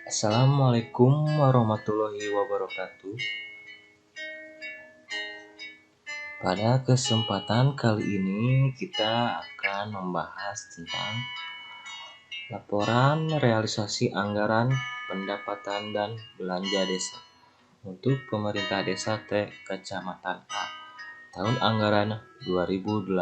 Assalamualaikum warahmatullahi wabarakatuh. Pada kesempatan kali ini kita akan membahas tentang laporan realisasi anggaran pendapatan dan belanja desa untuk pemerintah desa T Kecamatan A tahun anggaran 2018.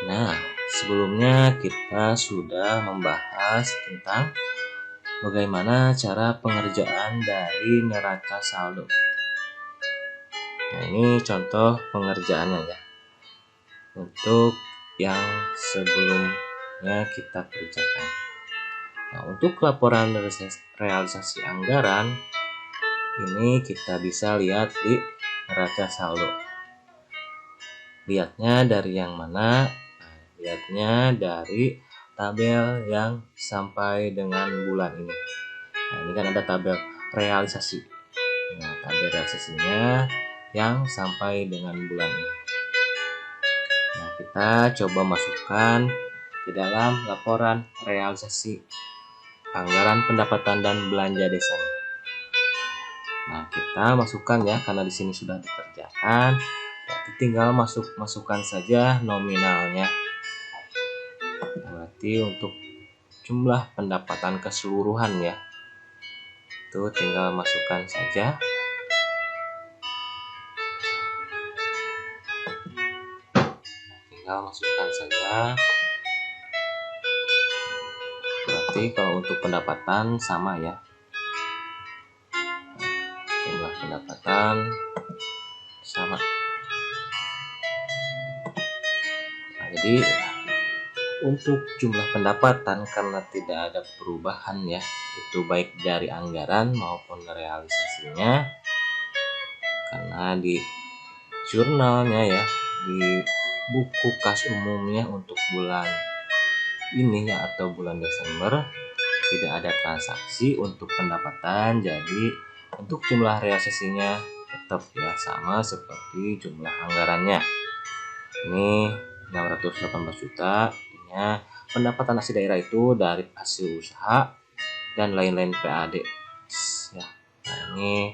Nah, sebelumnya kita sudah membahas tentang bagaimana cara pengerjaan dari neraca saldo. Nah, ini contoh pengerjaannya ya. Untuk yang sebelumnya kita kerjakan. Nah, untuk laporan realisasi anggaran ini kita bisa lihat di neraca saldo. Lihatnya dari yang mana? Nah, lihatnya dari tabel yang sampai dengan bulan ini. Nah, ini kan ada tabel realisasi. Nah, tabel realisasinya yang sampai dengan bulan ini. Nah, kita coba masukkan ke dalam laporan realisasi anggaran pendapatan dan belanja desanya. Nah, kita masukkan ya, karena di sini sudah dikerjakan. Berarti tinggal masukkan saja nominalnya. Berarti untuk jumlah pendapatan keseluruhan ya, itu tinggal masukkan saja. Berarti kalau untuk pendapatan sama ya, jumlah pendapatan sama. Nah, jadi untuk jumlah pendapatan karena tidak ada perubahan ya, itu baik dari anggaran maupun realisasinya, karena di jurnalnya ya, di buku kas umumnya untuk bulan ini ya, atau bulan Desember tidak ada transaksi untuk pendapatan, jadi untuk jumlah realisasinya tetap ya sama seperti jumlah anggarannya. Ini 618 juta. Artinya pendapatan asli daerah itu dari hasil usaha dan lain-lain PAD ya. Nah, ini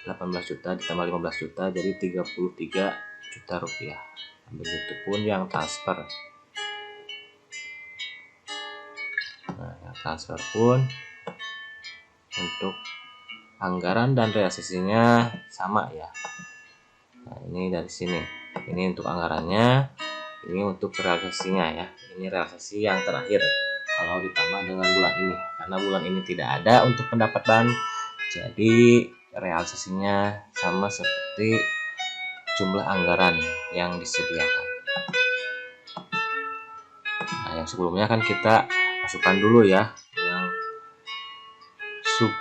18 juta ditambah 15 juta jadi 33 juta rupiah. Begitupun yang transfer. Nah, yang transfer pun untuk anggaran dan realisasinya sama ya. Nah, ini dari sini. Ini untuk anggarannya, ini untuk realisasinya ya. Ini realisasi yang terakhir kalau ditambah dengan bulan ini. Karena bulan ini tidak ada untuk pendapatan, jadi realisasinya sama seperti jumlah anggaran yang disediakan. Nah, yang sebelumnya kan kita masukkan dulu ya, yang sub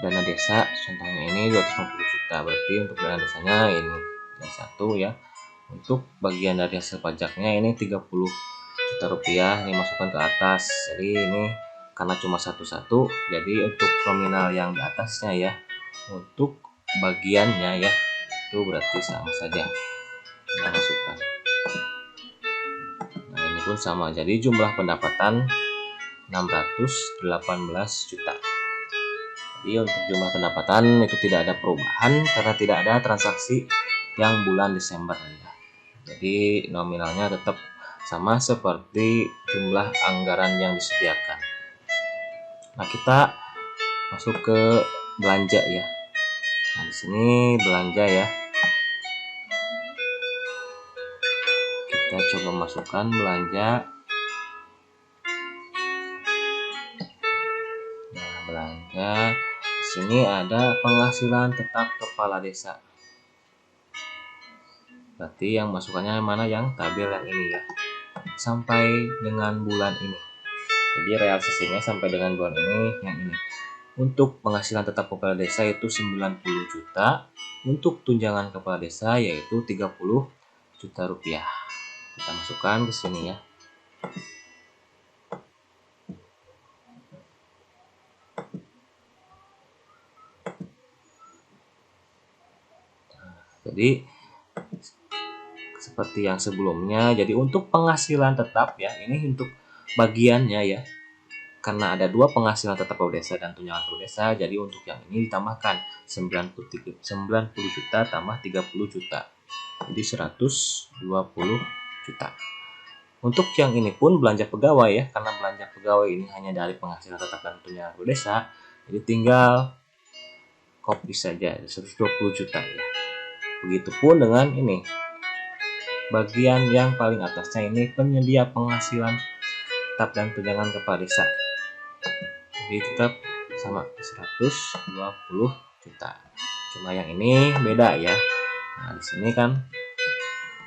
dana desa contohnya ini 250 juta. Berarti untuk dana desanya ini yang satu ya. Untuk bagian dari hasil pajaknya ini 30 juta rupiah, ini masukkan ke atas. Jadi ini karena cuma satu-satu, jadi untuk nominal yang di atasnya ya, untuk bagiannya ya, itu berarti sama saja kita masukkan. Nah, ini pun sama, jadi jumlah pendapatan 618 juta. Jadi untuk jumlah pendapatan itu tidak ada perubahan karena tidak ada transaksi yang bulan Desember ya. Jadi nominalnya tetap sama seperti jumlah anggaran yang disediakan. Nah, kita masuk ke belanja ya. Nah, di sini belanja ya. Kita coba masukkan belanja. Nah, belanja di sini ada penghasilan tetap kepala desa. Berarti yang masukannya mana? Yang tabel yang ini ya, sampai dengan bulan ini. Jadi realisasinya sampai dengan bulan ini yang ini. Untuk penghasilan tetap kepala desa itu 90 juta. Untuk tunjangan kepala desa yaitu 30 juta rupiah. Kita masukkan ke sini ya. Jadi seperti yang sebelumnya, jadi untuk penghasilan tetap ya, ini untuk bagiannya ya, karena ada dua penghasilan tetap per desa dan tunjangan per desa, jadi untuk yang ini ditambahkan 90 juta tambah 30 juta. Jadi 120 juta. Untuk yang ini pun belanja pegawai ya, karena belanja pegawai ini hanya dari penghasilan tetap dan tunjangan per desa, jadi tinggal copy saja 120 juta ya. Begitupun dengan ini. Bagian yang paling atasnya ini penyedia penghasilan tetap dan tunjangan kepala desa. Jadi tetap sama 120 juta. Cuma yang ini beda ya. Nah, di sini kan.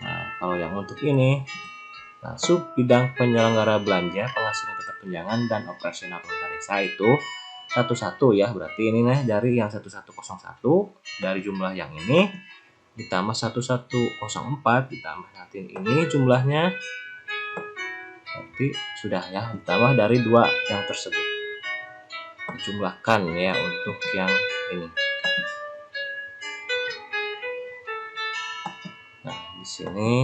Nah, kalau yang untuk ini, nah, sub bidang penyelenggara belanja, penghasilan tetap tunjangan dan operasional pemerintah desa itu satu-satu ya. Berarti ini nih dari yang 1101 dari jumlah yang ini ditambah 1104 ditambah nanti ini jumlahnya. Berarti sudah ya, ditambah dari dua yang tersebut. Jumlahkan ya untuk yang ini. Nah, di sini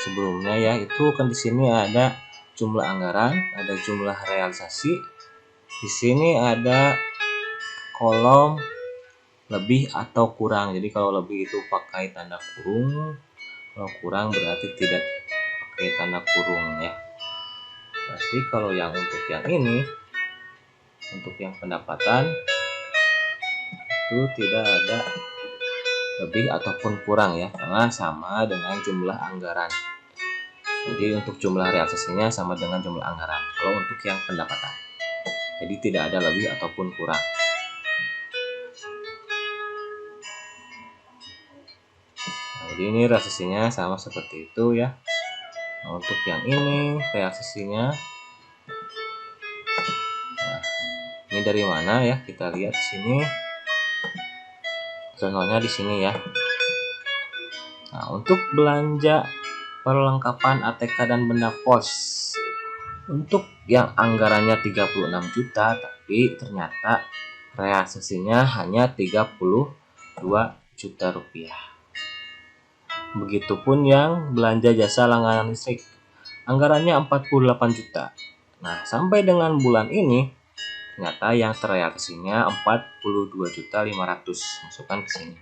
sebelumnya ya itu kan di sini ada jumlah anggaran, ada jumlah realisasi. Di sini ada kolom lebih atau kurang. Jadi kalau lebih itu pakai tanda kurung, kalau kurang berarti tidak pakai tanda kurung ya. Pasti kalau yang untuk yang ini, untuk yang pendapatan itu tidak ada lebih ataupun kurang ya, karena sama dengan jumlah anggaran. Jadi untuk jumlah realisasinya sama dengan jumlah anggaran kalau untuk yang pendapatan. Jadi tidak ada lebih ataupun kurang. Nah, jadi ini realisasinya sama seperti itu ya. Nah, untuk yang ini realisasinya, nah, ini dari mana ya? Kita lihat di sini. Contohnya di sini ya. Nah, untuk belanja perlengkapan ATK dan benda pos, untuk yang anggarannya 36 juta tapi ternyata realisasinya hanya 32 juta rupiah. Begitupun yang belanja jasa langganan listrik, anggarannya 48 juta. Nah, sampai dengan bulan ini ternyata yang terrealisasinya 42.500. Masukkan ke sini.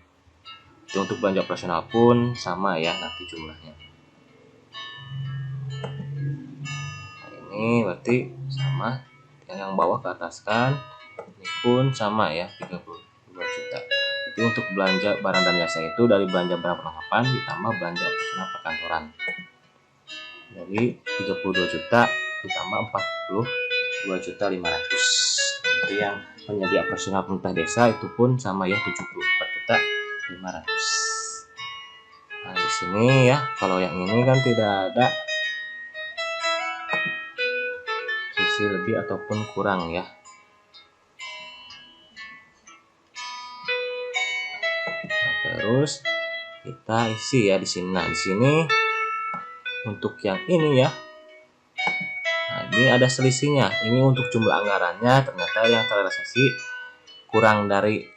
Jadi untuk belanja operasional pun sama ya nanti jumlahnya. Nah, ini berarti sama yang bawah ke atas kan. Ini pun sama ya 32 juta. Jadi untuk belanja barang dan jasa itu dari belanja barang perlengkapan ditambah belanja operasional perkantoran. Jadi 32 juta ditambah 42.500. Jadi yang penyedia operasional pemerintah desa itu pun sama ya 74.500. Nah, di sini ya, kalau yang ini kan tidak ada sisi lebih ataupun kurang ya. Nah, terus kita isi ya di sini. Nah, di sini untuk yang ini ya. Nah, ini ada selisihnya. Ini untuk jumlah anggarannya ternyata yang terrealisasi kurang dari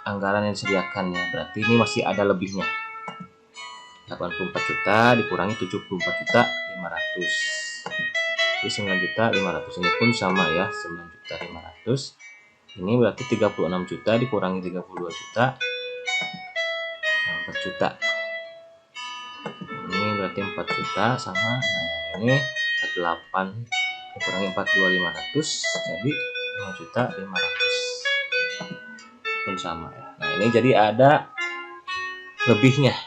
anggaran yang disediakan ya. Berarti ini masih ada lebihnya. 84 juta dikurangi 74.500. Jadi 9.500 ini pun sama ya, 9.500. Ini berarti 36 juta dikurangi 32 juta. 4 juta. Ini berarti 4 juta sama. Nah, ini 48 dikurangi 42.500 jadi 5.500 pun sama ya. Nah, ini jadi ada lebihnya,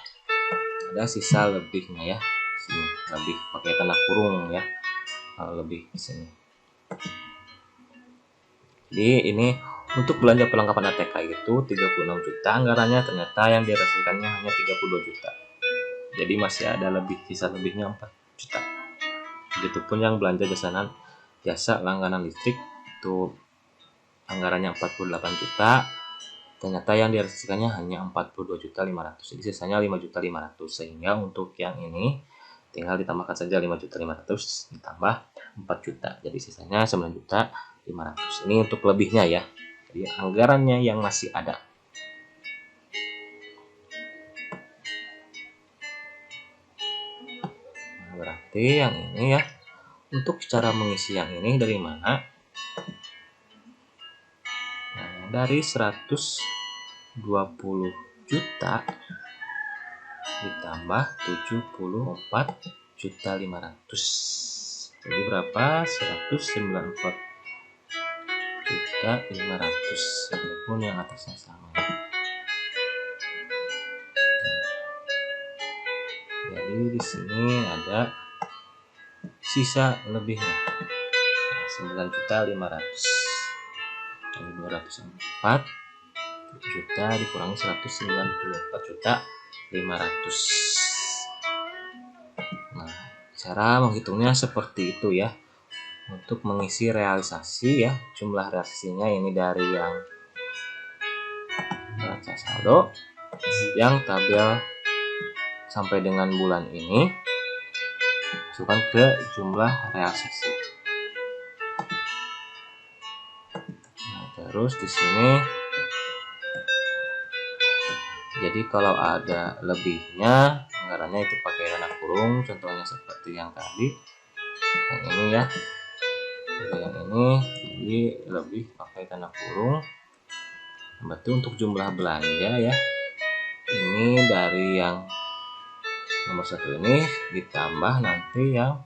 ada sisa lebihnya ya. Sini lebih pakai tanda kurung ya, kalau lebih di sini. Jadi ini untuk belanja perlengkapan ATK itu 36 juta anggarannya, ternyata yang direalisasikannya hanya 32 juta. Jadi masih ada lebih, sisa lebihnya 4 juta. Begitupun yang belanja jasa langganan listrik itu anggarannya 48 juta. Ternyata yang direalisasikannya hanya 42.500. Jadi sisanya 5.500. Sehingga untuk yang ini tinggal ditambahkan saja 5.500 ditambah 4 juta. Jadi sisanya 9.500. Ini untuk lebihnya ya. Jadi anggarannya yang masih ada. Nah, berarti yang ini ya. Untuk cara mengisi yang ini dari mana? Nah, dari 120 juta ditambah 74.500.000. Jadi berapa? 194.500.000. Ini pun yang atasnya sama. Jadi di sini ada sisa lebihnya. Nah, 9.500.000. Dari 204 juta dikurangi 194.500.000. Nah, cara menghitungnya seperti itu ya. Untuk mengisi realisasi ya, jumlah realisasinya ini dari yang neraca saldo, yang tabel sampai dengan bulan ini, masukkan ke jumlah realisasi. Nah, terus di sini, jadi kalau ada lebihnya, anggarannya itu pakai tanda kurung, contohnya seperti yang tadi, yang ini ya. Yang ini jadi lebih pakai tanda kurung. Berarti untuk jumlah belanja ya, ini dari yang nomor 1 ini ditambah nanti yang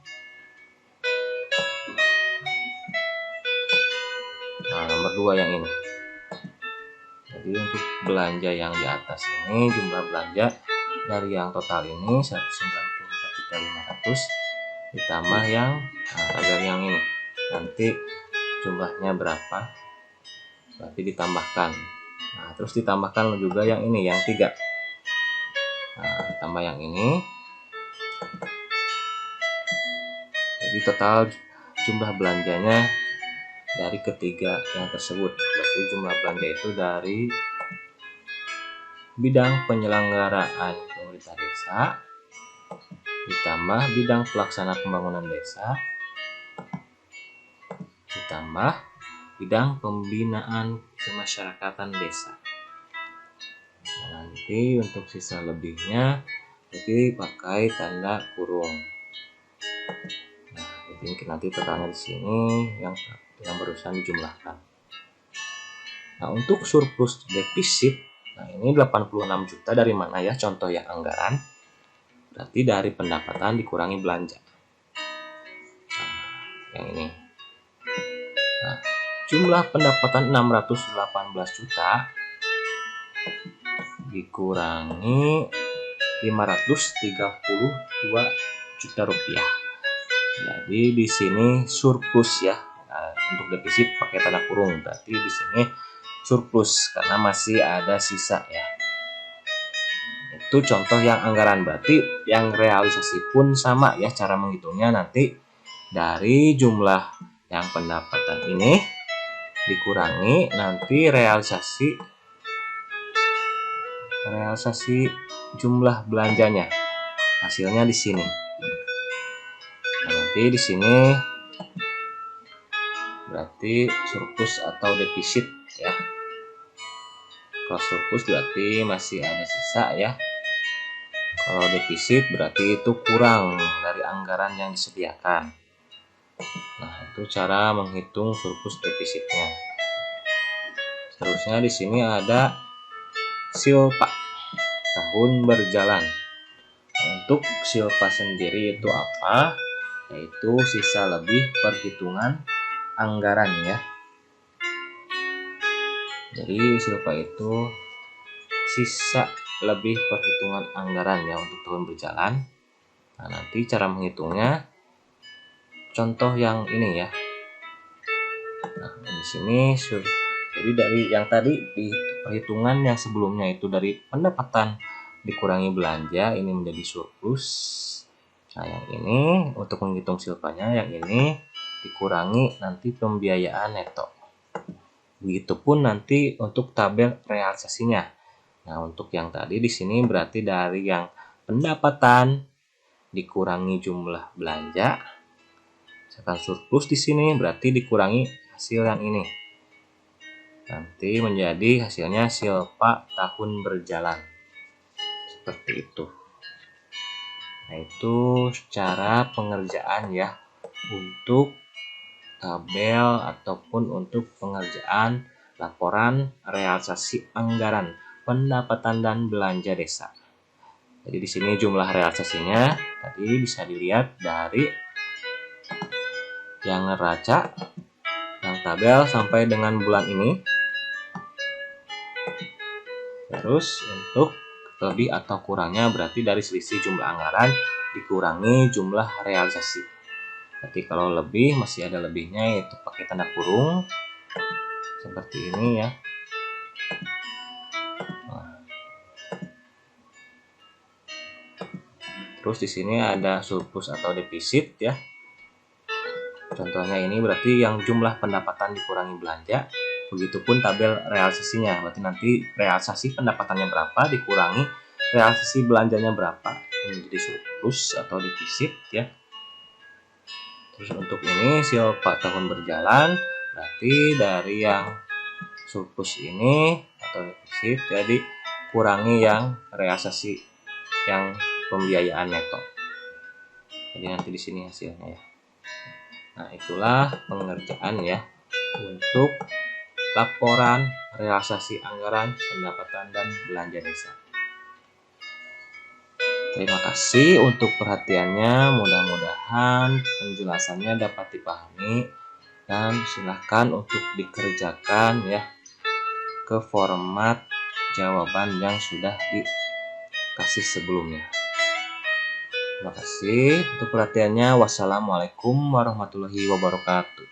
nomor 2 yang ini. Jadi untuk belanja yang di atas ini, jumlah belanja dari yang total ini 194.500.000 ditambah yang tabel yang ini. Nanti jumlahnya berapa? Berarti ditambahkan. Nah, terus ditambahkan juga yang ini, yang 3. Nah, tambah yang ini. Jadi total jumlah belanjanya dari ketiga yang tersebut. Berarti jumlah belanja itu dari bidang penyelenggaraan pemerintah desa ditambah bidang pelaksana pembangunan desa ditambah bidang pembinaan kemasyarakatan desa. Nah, nanti untuk sisa lebihnya jadi pakai tanda kurung. Nah, jadi nanti totalnya di sini yang barusan dijumlahkan. Nah, untuk surplus defisit, nah ini 86 juta dari mana ya? Contoh yang anggaran. Berarti dari pendapatan dikurangi belanja. Nah, yang ini. Nah, jumlah pendapatan 618 juta dikurangi 532 juta rupiah. Jadi di sini surplus ya. Nah, untuk defisit pakai tanda kurung. Berarti di sini surplus karena masih ada sisa ya. Itu contoh yang anggaran, berarti yang realisasi pun sama ya cara menghitungnya. Nanti dari jumlah yang pendapatan ini dikurangi nanti realisasi jumlah belanjanya, hasilnya di sini. Nah, nanti di sini berarti surplus atau defisit ya. Kalau surplus berarti masih ada sisa ya. Kalau defisit berarti itu kurang dari anggaran yang disediakan. Nah, itu cara menghitung surplus defisitnya. Seterusnya di sini ada silpa tahun berjalan. Nah, untuk silpa sendiri itu apa? Yaitu sisa lebih perhitungan anggaran ya. Jadi silpa itu sisa lebih perhitungan anggaran ya untuk tahun berjalan. Nah, nanti cara menghitungnya contoh yang ini ya. Nah, di sini jadi dari yang tadi di perhitungan yang sebelumnya itu dari pendapatan dikurangi belanja, ini menjadi surplus. Nah, yang ini untuk menghitung silpanya, yang ini dikurangi nanti pembiayaan neto. Begitupun nanti untuk tabel realisasinya. Nah, untuk yang tadi di sini berarti dari yang pendapatan dikurangi jumlah belanja. Misalkan surplus di sini berarti dikurangi hasil yang ini. Nanti menjadi hasilnya silpa tahun berjalan. Seperti itu. Nah, itu cara pengerjaan ya untuk tabel ataupun untuk pengerjaan laporan realisasi anggaran pendapatan dan belanja desa. Jadi di sini jumlah realisasinya tadi bisa dilihat dari yang neraca, yang tabel sampai dengan bulan ini. Terus untuk lebih atau kurangnya berarti dari selisih jumlah anggaran dikurangi jumlah realisasi. Berarti kalau lebih masih ada lebihnya, yaitu pakai tanda kurung seperti ini ya. Terus di sini ada surplus atau defisit ya. Contohnya ini berarti yang jumlah pendapatan dikurangi belanja. Begitupun tabel realisasinya. Berarti nanti realisasi pendapatannya berapa dikurangi realisasi belanjanya berapa. Ini menjadi surplus atau defisit ya. Terus untuk ini silpa tahun berjalan, berarti dari yang surplus ini atau defisit jadi kurangi yang realisasi yang pembiayaan neto. Jadi nanti di sini hasilnya ya. Nah, itulah pengerjaan ya untuk laporan realisasi anggaran pendapatan dan belanja desa. Terima kasih untuk perhatiannya, mudah-mudahan penjelasannya dapat dipahami dan silahkan untuk dikerjakan ya ke format jawaban yang sudah dikasih sebelumnya. Terima kasih untuk perhatiannya. Wassalamualaikum warahmatullahi wabarakatuh.